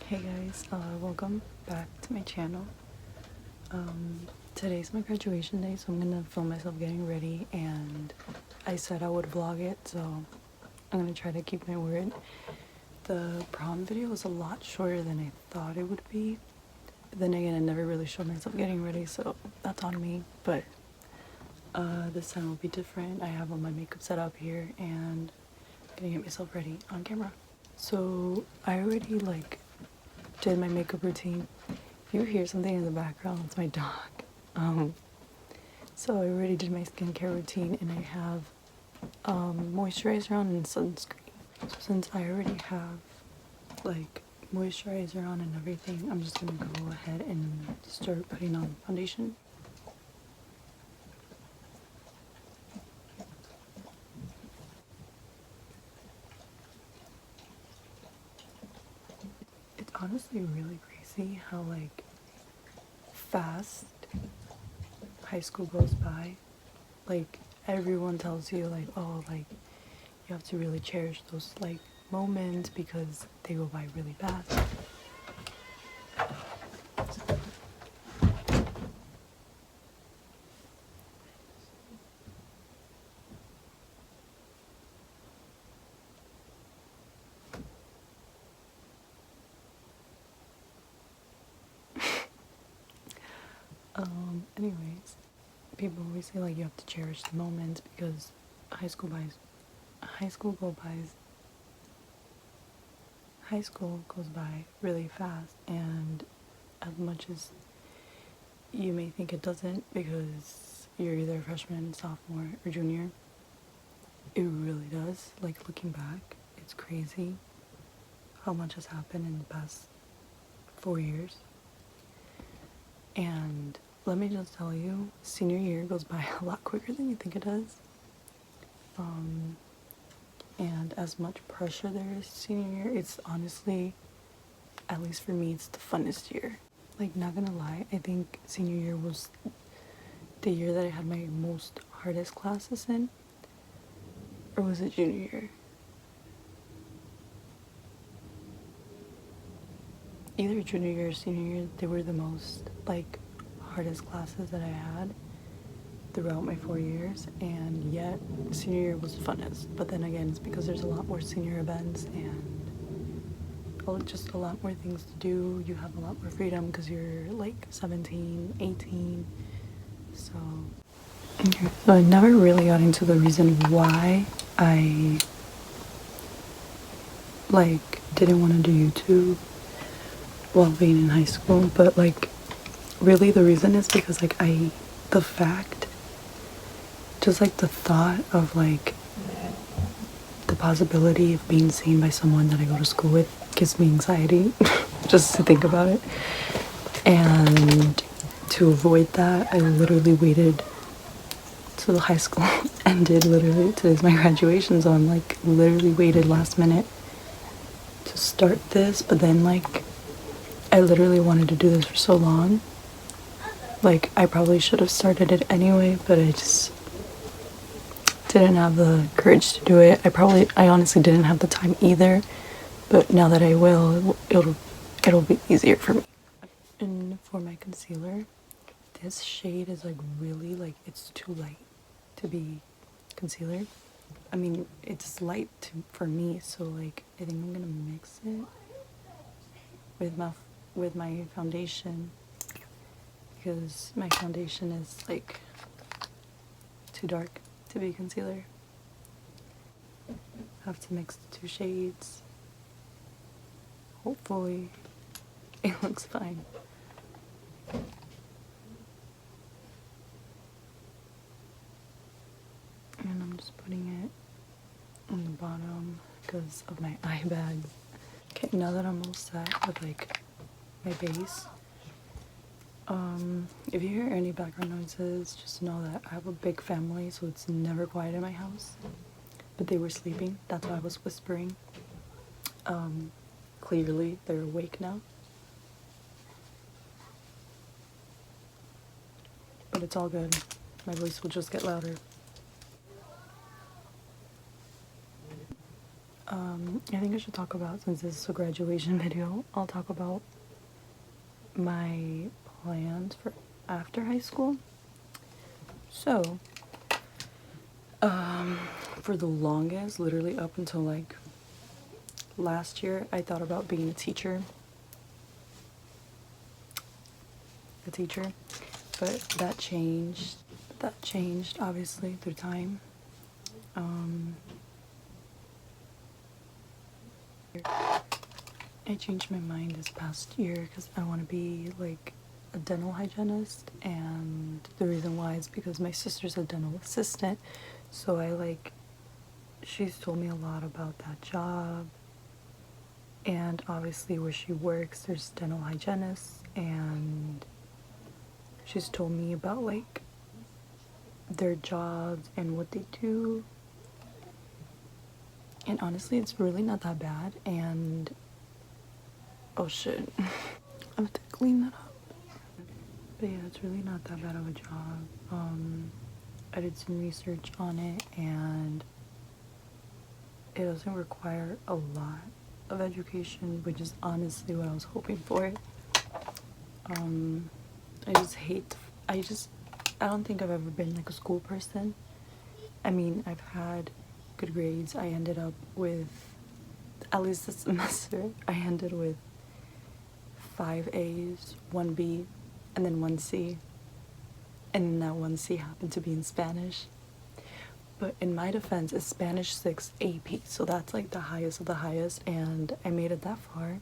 Hey guys, welcome back to my channel. Today's my graduation day, so I'm gonna film myself getting ready, and I said I would vlog it, so I'm gonna try to keep my word. The prom video was a lot shorter than I thought it would be, but then again, I never really showed myself getting ready, so that's on me. But this time will be different. I have all my makeup set up here, and I'm gonna get myself ready on camera. So I already did my makeup routine. If you hear something in the background, it's my dog. So I already did my skincare routine, and I have moisturizer on and sunscreen. So since I already have moisturizer on and everything, I'm just gonna go ahead and start putting on foundation. It's honestly really crazy how fast high school goes by. Everyone tells you you have to really cherish those moments because they go by really fast. Anyways, people always say you have to cherish the moments because high school goes by really fast, and as much as you may think it doesn't because you're either a freshman, sophomore, or junior, it really does. Looking back, it's crazy how much has happened in the past 4 years. And let me just tell you, senior year goes by a lot quicker than you think it does. And as much pressure there is senior year, it's honestly, at least for me, it's the funnest year. Not gonna lie, I think senior year was the year that I had my most hardest classes in. Or was it junior year? Either junior year or senior year, they were the most hardest classes that I had throughout my 4 years, and yet senior year was the funnest. But then again, it's because there's a lot more senior events and just a lot more things to do. You have a lot more freedom because you're 17, 18. So okay. So I never really got into the reason why I didn't want to do YouTube while being in high school, but really the reason is because the fact, just the thought of the possibility of being seen by someone that I go to school with gives me anxiety just to think about it. And to avoid that, I literally waited till the high school ended. Literally today's my graduation, so I'm literally waited last minute to start this. But then I literally wanted to do this for so long. I probably should have started it anyway, but I just didn't have the courage to do it. I honestly didn't have the time either, but now that I will, it'll be easier for me. And for my concealer, this shade is really it's too light to be concealer. I mean, it's light for me, so I think I'm gonna mix it with my foundation, because my foundation is too dark to be concealer. Have to mix the two shades. Hopefully it looks fine. And I'm just putting it on the bottom because of my eye bag. Okay, now that I'm all set with my base, if you hear any background noises, just know that I have a big family, so it's never quiet in my house. But they were sleeping, that's why I was whispering. Clearly they're awake now. But it's all good. My voice will just get louder. I think I should talk about, since this is a graduation video, I'll talk about my plans for after high school. So, for the longest, literally up until like last year, I thought about being a teacher. But that changed. That changed, obviously, through time. I changed my mind this past year because I want to be like a dental hygienist, and the reason why is because my sister's a dental assistant, so she's told me a lot about that job, and obviously where she works there's dental hygienists, and she's told me about like their jobs and what they do, and honestly it's really not that bad. And oh shit, I have to clean that up. But yeah, it's really not that bad of a job. I did some research on it, and it doesn't require a lot of education, which is honestly what I was hoping for. I don't think I've ever been like a school person. I mean, I've had good grades. I ended up with, at least this semester, I ended with 5 A's, 1 B, and then 1 C. And that 1 C happened to be in Spanish. But in my defense, it's Spanish 6 AP, so that's like the highest of the highest, and I made it that far.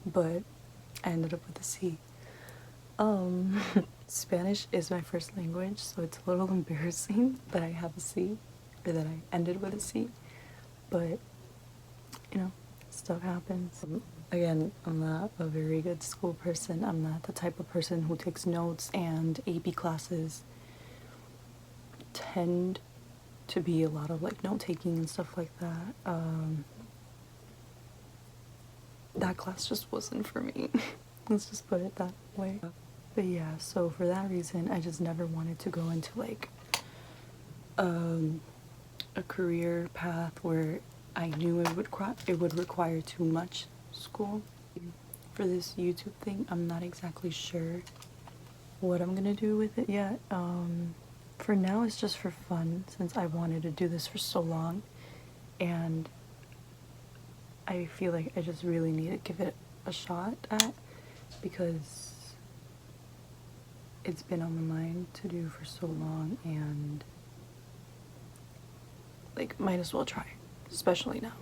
But I ended up with a C. Spanish is my first language, so it's a little embarrassing that I have a C, or that I ended with a C. But, you know, stuff happens. Again, I'm not a very good school person. I'm not the type of person who takes notes, and AP classes tend to be a lot of like note taking and stuff like that. That class just wasn't for me. Let's just put it that way. But yeah, so for that reason, I just never wanted to go into like a career path where I knew it would require too much school. For this YouTube thing, I'm not exactly sure what I'm gonna do with it yet. For now, it's just for fun, since I wanted to do this for so long, and I feel like I just really need to give it a shot at, because it's been on my mind to do for so long, and like, might as well try, especially now.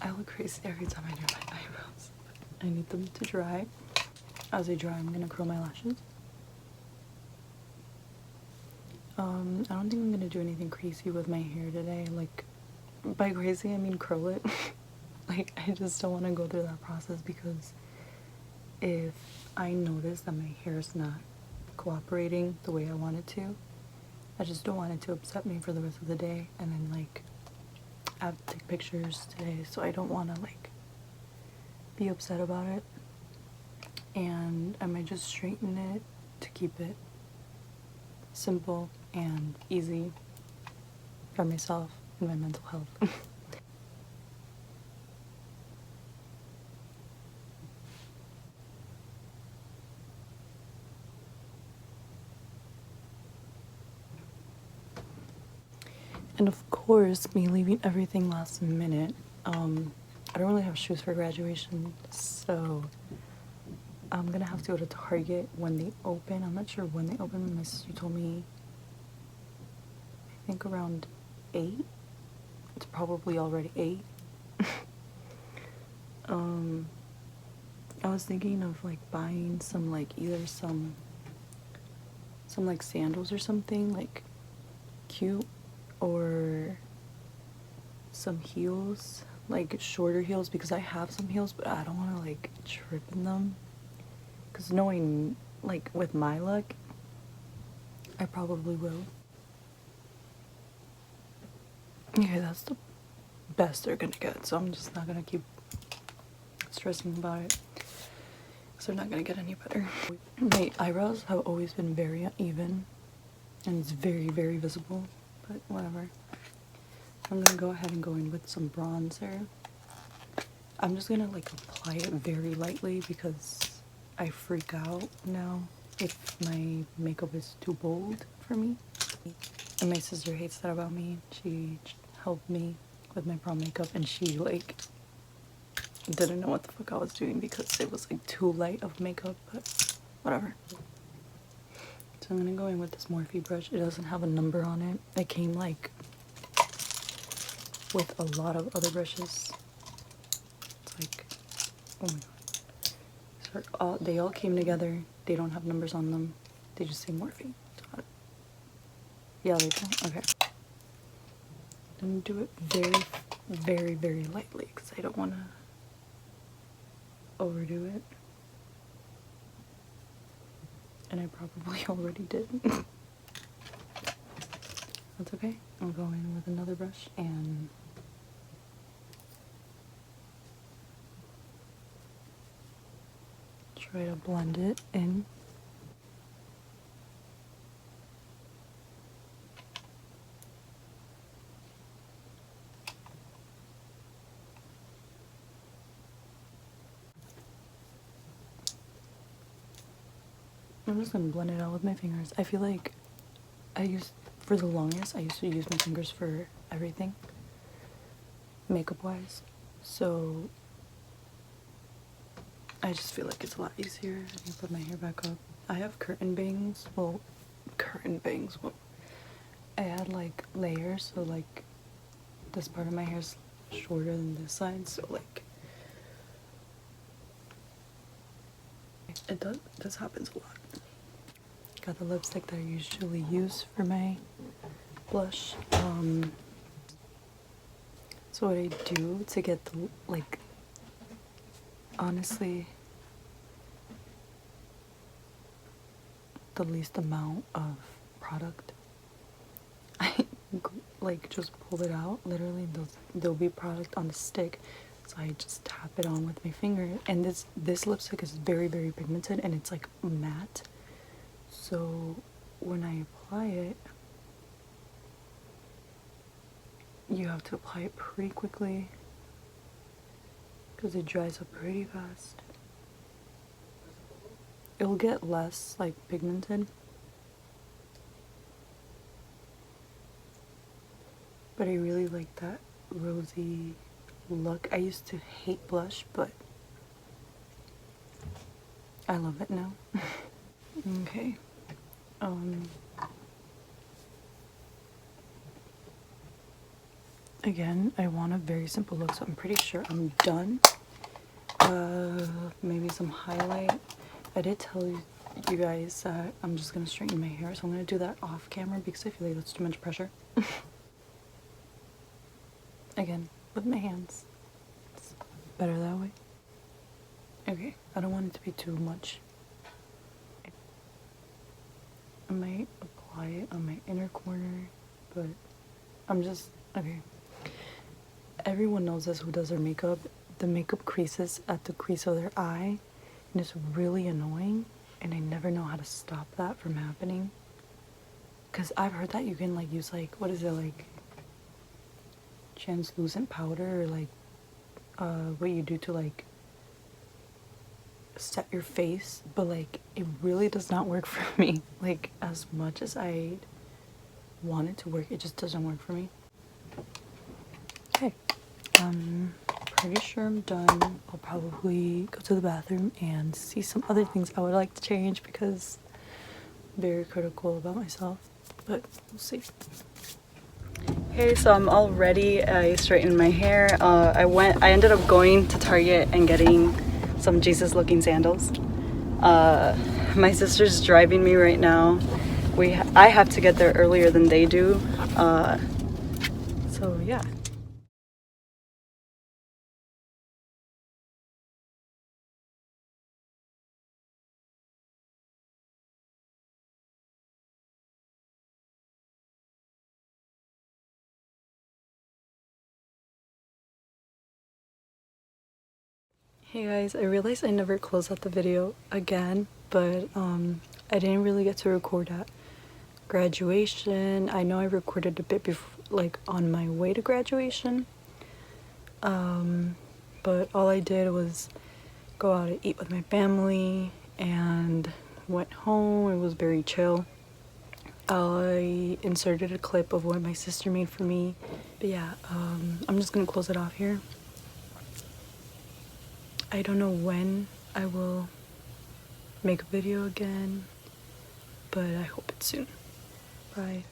I look crazy every time I do my eyebrows. I need them to dry. As they dry, I'm gonna curl my lashes. I don't think I'm gonna do anything crazy with my hair today. Like, by crazy I mean curl it. Like, I just don't want to go through that process, because if I notice that my hair is not cooperating the way I want it to, I just don't want it to upset me for the rest of the day, and then like I have to take pictures today, so I don't want to like be upset about it. And I might just straighten it to keep it simple and easy for myself and my mental health. And of course, me leaving everything last minute, I don't really have shoes for graduation, so I'm gonna have to go to Target when they open. I'm not sure when they open. My sister told me, I think around 8. It's probably already 8. I was thinking of like buying some like either some like sandals or something like cute, or some heels, like shorter heels, because I have some heels, but I don't want to like trip in them, because knowing like with my luck, I probably will. Okay, that's the best they're gonna get, so I'm just not gonna keep stressing about it, because they're not gonna get any better. My eyebrows have always been very uneven, and it's very, very visible, but whatever. I'm gonna go ahead and go in with some bronzer. I'm just gonna like apply it very lightly because I freak out now if my makeup is too bold for me. And my sister hates that about me. She helped me with my prom makeup and she like didn't know what the fuck I was doing because it was like too light of makeup, but whatever. So I'm gonna go in with this Morphe brush. It doesn't have a number on it. It came like with a lot of other brushes. It's like, oh my god. So they all came together. They don't have numbers on them. They just say Morphe. Yeah, they do. Okay. And do it very, very, very lightly because I don't want to overdo it. And I probably already did. That's okay. I'll go in with another brush and try to blend it in. I'm just gonna blend it out with my fingers. I feel like for the longest, I used to use my fingers for everything, makeup wise. So I just feel like it's a lot easier. Let me put my hair back up. I have curtain bangs. Well, I had like layers, so like this part of my hair is shorter than this side, so like this happens a lot. Got the lipstick that I usually use for my blush. So what I do to get the, like, honestly, the least amount of product, I like just pull it out. Literally, there'll be product on the stick, so I just tap it on with my finger. And this lipstick is very, very pigmented, and it's like matte. So when I apply it, you have to apply it pretty quickly because it dries up pretty fast. It'll get less like pigmented, but I really like that rosy look. I used to hate blush, but I love it now. Okay. Again, I want a very simple look, so I'm pretty sure I'm done. Maybe some highlight. I did tell you guys that I'm just gonna straighten my hair, so I'm gonna do that off camera because I feel like that's too much pressure. Again, with my hands. It's better that way. Okay, I don't want it to be too much. I might apply it on my inner corner, but I'm just, okay. Everyone knows this who does their makeup. The makeup creases at the crease of their eye, and it's really annoying, and I never know how to stop that from happening. Because I've heard that you can like use like, what is it, like translucent powder, or like what you do to like set your face, but like it really does not work for me. Like as much as I want it to work, it just doesn't work for me. Okay, pretty sure I'm done. I'll probably go to the bathroom and see some other things I would like to change because I'm very critical about myself, but we'll see. Okay, so I'm all ready. I straightened my hair. I ended up going to Target and getting some Jesus looking sandals. My sister's driving me right now. I have to get there earlier than they do. So yeah. Hey guys, I realized I never closed out the video again, but I didn't really get to record that graduation. I know I recorded a bit before, like on my way to graduation. But all I did was go out to eat with my family and went home. It was very chill. I inserted a clip of what my sister made for me. But yeah, I'm just gonna close it off here. I don't know when I will make a video again, but I hope it's soon. Bye.